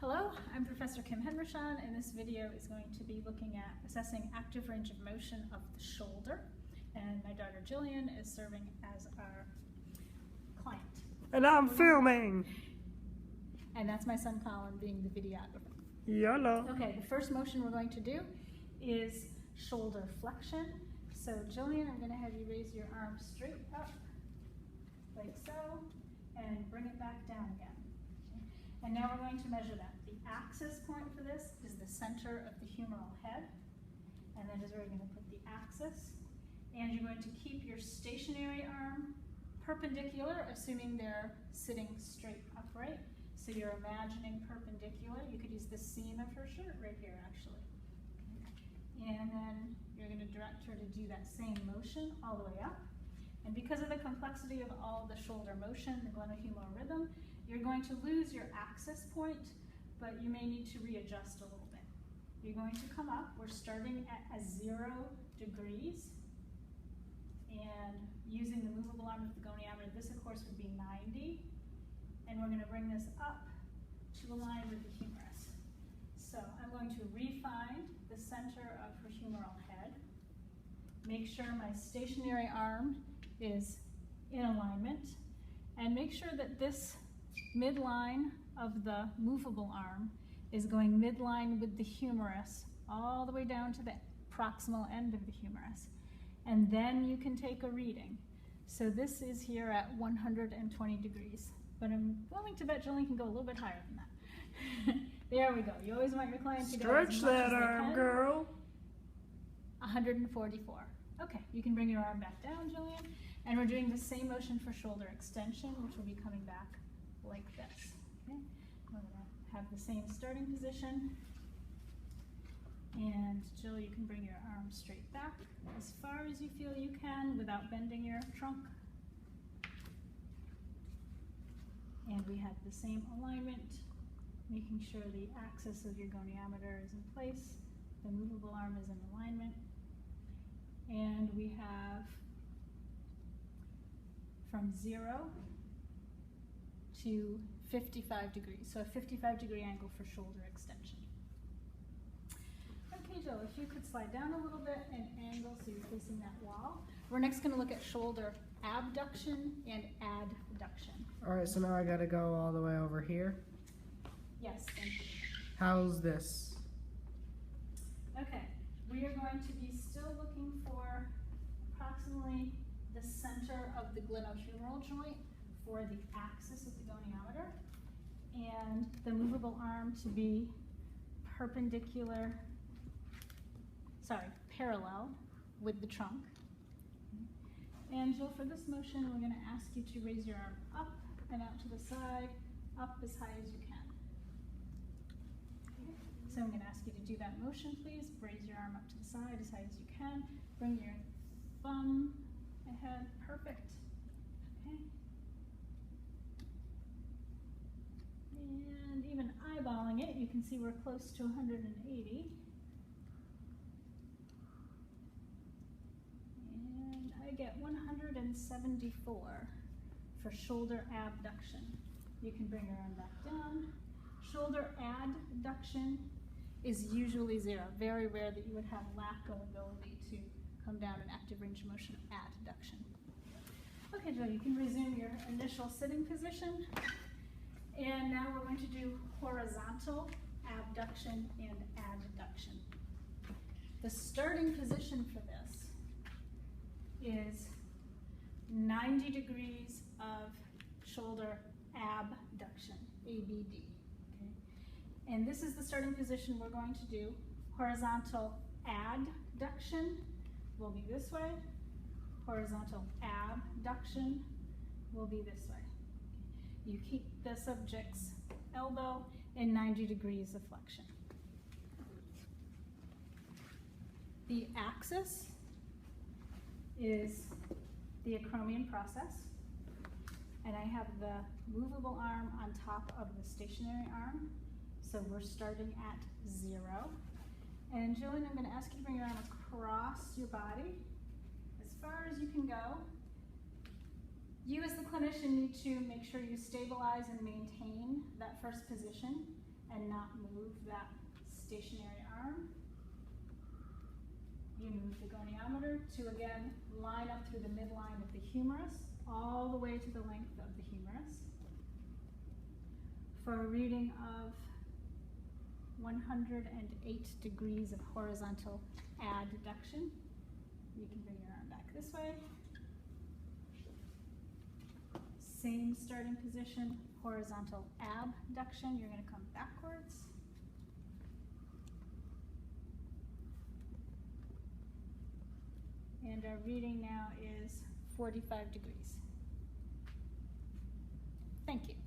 Hello, I'm Professor Kim Henrichan, and this video is going to be looking at assessing active range of motion of the shoulder. And my daughter Jillian is serving as our client. And I'm filming. And that's my son Colin being the videographer. YOLO. Okay, the first motion we're going to do is shoulder flexion. So Jillian, I'm going to have you raise your arm straight up, like so, and bring it back down again. And now we're going to measure that. The axis point for this is the center of the humeral head. And that is where you're going to put the axis. And you're going to keep your stationary arm perpendicular, assuming they're sitting straight upright. So you're imagining perpendicular. You could use the seam of her shirt right here, actually. And then you're going to direct her to do that same motion all the way up. And because of the complexity of all the shoulder motion, the glenohumeral rhythm, you're going to lose your axis point, but you may need to readjust a little bit. You're going to come up. We're starting at 0 degrees. And using the movable arm of the goniometer, this of course would be 90. And we're going to bring this up to align with the humerus. So I'm going to re-find the center of her humeral head. Make sure my stationary arm is in alignment. And make sure that this midline of the movable arm is going midline with the humerus all the way down to the proximal end of the humerus. And then you can take a reading. So this is here at 120 degrees. But I'm willing to bet Jillian can go a little bit higher than that. There we go. You always want your client to go as much Stretch that as they arm, can. girl. 144. Okay, you can bring your arm back down, Jillian. And we're doing the same motion for shoulder extension, which will be coming back like this. Okay? We're going to have the same starting position. And Jill, you can bring your arm straight back as far as you feel you can without bending your trunk. And we have the same alignment, making sure the axis of your goniometer is in place, the movable arm is in alignment, and we have from 0 to 55 degrees, so a 55-degree angle for shoulder extension. Okay, Jill, if you could slide down a little bit and angle so you're facing that wall. We're next going to look at shoulder abduction and adduction. All right, so now I gotta go all the way over here. Yes, thank you. How's this? Okay, we are going to be still looking for approximately the center of the glenohumeral joint for the axis of the goniometer, and the movable arm to be parallel with the trunk. And Jill, for this motion, we're going to ask you to raise your arm up and out to the side, up as high as you can. Okay. So I'm going to ask you to do that motion, please. Raise your arm up to the side as high as you can. Bring your thumb ahead. Perfect. Okay. And even eyeballing it, you can see we're close to 180. I get 174 for shoulder abduction. You can bring your arm back down. Shoulder adduction is usually 0. Very rare that you would have lack of ability to come down in active range of motion adduction. Okay, Joe, you can resume your initial sitting position. And now we're going to do horizontal abduction and adduction. The starting position for this is 90 degrees of shoulder abduction, ABD. Okay? And this is the starting position we're going to do. Horizontal adduction will be this way. Horizontal abduction will be this way. You keep the subject's elbow in 90 degrees of flexion. The axis is the acromion process, and I have the movable arm on top of the stationary arm, so we're starting at 0. And Jillian, I'm going to ask you to bring your arm across your body as far as you can go. You as the clinician need to make sure you stabilize and maintain that first position and not move that stationary arm. You move the goniometer to, again, line up through the midline of the humerus, all the way to the length of the humerus. For a reading of 108 degrees of horizontal adduction, you can bring your arm back this way. Same starting position, horizontal abduction, you're going to come backwards. And our reading now is 45 degrees. Thank you.